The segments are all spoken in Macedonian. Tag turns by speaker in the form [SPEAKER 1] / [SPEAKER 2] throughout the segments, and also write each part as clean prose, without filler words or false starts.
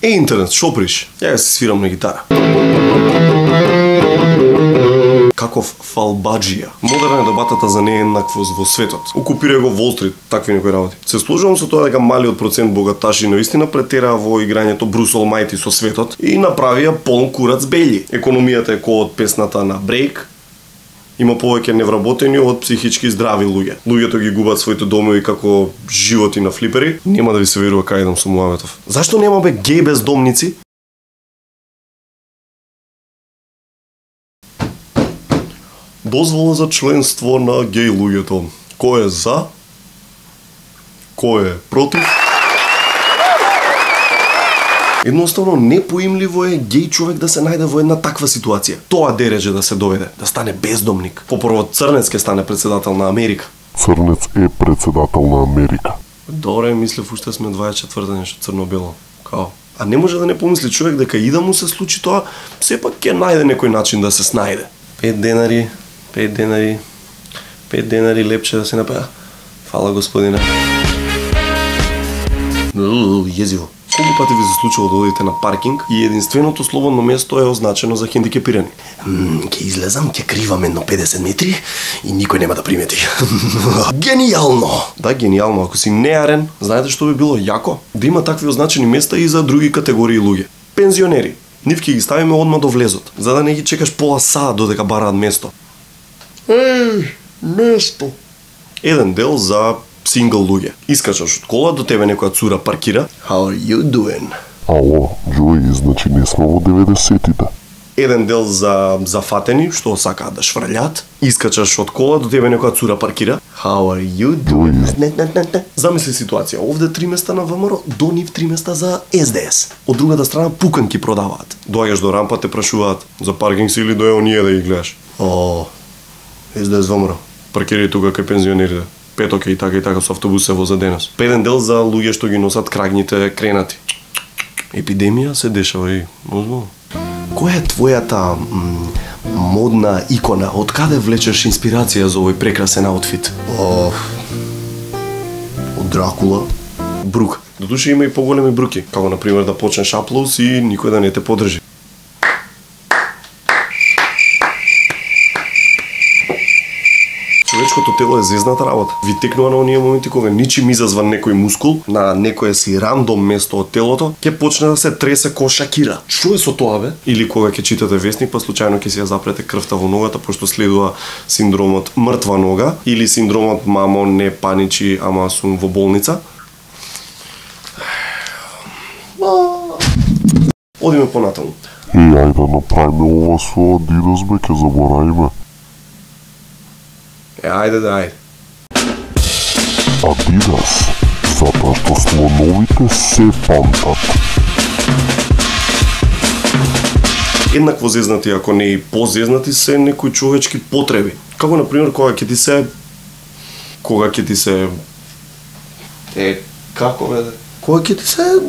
[SPEAKER 1] Интернет, шо приш? Ја се свирам на гитара. Каков фалбаджија. Модерна е дебатата за нееднаквост во светот. Окупира го Wall Street, такви некои работи. Се сложувам со тоа дека малиот процент богаташи наистина претераа во играњето Брус Олмајти со светот и направија полн курац белји. Економијата е кој од песната на Брейк. Има повеќе невработени од психички здрави луѓе. Луѓето ги губат своите домови како животи на флипери. Нема да ви се верува кај идам со Муаметов. Зашто нема бе геј бездомници? Дозвола за членство на геј луѓето. Кој е за? Кој е против? Едноставно непоимливо е геј човек да се најде во една таква ситуација. Тоа дереже да се доведе, да стане бездомник. Попрво Црнец ке стане председател на Америка.
[SPEAKER 2] Црнец е председател на Америка.
[SPEAKER 1] Добре, мислев уште сме 24-та нешто црно-бело. Као? А не може да не помисли човек дека и да му се случи тоа, сепак ќе најде некој начин да се снајде. 5 денари, 5 денари, 5 денари лепче да се направи. Фала, господине. Језиво. Колку пати ви се случило да одите на паркинг и единственото слободно место е означено за хендикепирани? Ќе излезам, ќе кривам едно 50 метри и никој нема да примети. Генијално! Да, генијално. Ако си неарен, знаете што би било јако? Да има такви означени места и за други категории луѓе. Пензионери. Нив ќе ги ставиме одма до влезот, за да не ги чекаш пола саат додека бараат место. Место. Еден дел за сингл луѓе. Искачаш од кола, до тебе некоја цура паркира. How are you doing?
[SPEAKER 2] Ало, Джои, значи не сме во 90-тите.
[SPEAKER 1] Еден дел за зафатени, што сакаат да шврлјат. Искачаш од кола, до тебе некоја цура паркира. How are you doing? Замисли ситуација. Овде 3 места на ВМРО, до нив 3 места за СДС. Од другата страна пуканки продаваат. Доаѓаш до рампа, те прашуваат за паркинг си или до оние да ги гледаш. О, СДС ВМРО. Паркирај тука кај пензионерите. Петоке и така со автобус се воза денес. Еден дел за луѓе што ги носат крагните кренати. Епидемија се дешава и озбилно. Која е твојата модна икона? Од каде влечеш инспирација за овој прекрасен аутфит? Од Дракула. Брук. Додуше има и поголеми бруки, како на пример да почнеш аплауз и никој да не те подржи. Човечкото тело е зезната работа. Ви текнува на оние моменти кога ничим изазван некој мускул на некое си рандом место од телото, ќе почне да се тресе ко Шакира. Што е со тоа бе? Или кога ќе читате вестник, па случајно ќе си ја запрете крвта во ногата, пошто следува синдромот мртва нога или синдромот мамо не паничи, ама сум во болница. Одиме понатаму.
[SPEAKER 2] Ајде да направиме ова со Адидас бе, ќе заборавиме.
[SPEAKER 1] Ајде да ајде.
[SPEAKER 2] Адидас, затоа што слоновите се памтат.
[SPEAKER 1] Еднакво зезнати, ако не и позезнати се некои човечки потреби. Како на пример кога ќе ти се како бе? Кога ќе ти се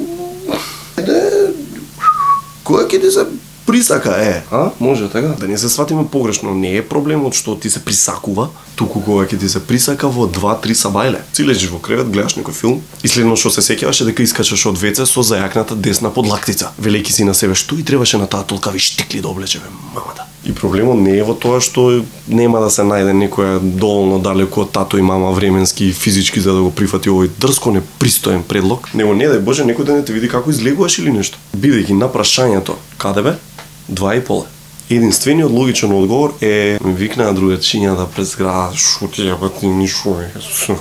[SPEAKER 1] кога ќе ти се присака, може така? Да не се сватиме погрешно, не е проблемот што ти се присакува, туку кога ќе ти се присака во 2-3 сабајле. Си лежиш во кревет, гледаш некој филм и следно што се сеќаваше дека искачаш од веце со зајакната десна подлактица, велејќи си на себе што и требаше на таа толкави штикли да облече бе мамата. И проблемот не е во тоа што нема да се најде некоја доволно далеку од тато и мама временски и физички за да го прифати овој дрско непристоен предлог, него не дај Боже некој да не те види како излегуваш или нешто. Бидејќи на прашањето каде бе? 2,5. Единствениот логичен одговор е ми викнаа другачињата пред зграда, шо ти јабати ми шо е.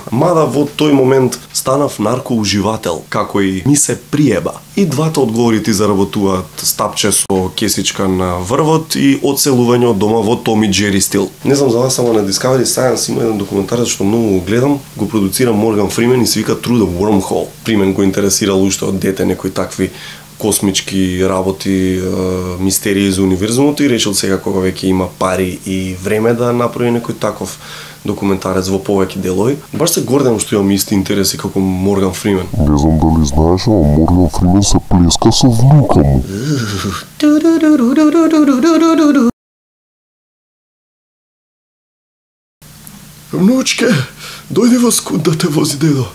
[SPEAKER 1] Мада во тој момент станав наркоуживател, како и ми се приеба. И двата одговори ти заработуваат стапче со кесичка на врвот и одселување од дома во Том и Џери стил. Не знам за вас, само на Discovery Science има еден документарец што многу гледам, го продуцира Морган Фримен и се вика Through the Wormhole. Фримен го интересирал уште од дете некои такви космички работи, мистерии за универзумот и решил сега кога веќе има пари и време да направи некој таков документарец во повеќе делови. Баш се гордам што имам исти интереси како Морган Фримен.
[SPEAKER 2] Не знам дали знаеш, ама Морган Фримен се плеска со внука му.
[SPEAKER 1] Внучке, дојди во скут да те вози дедо.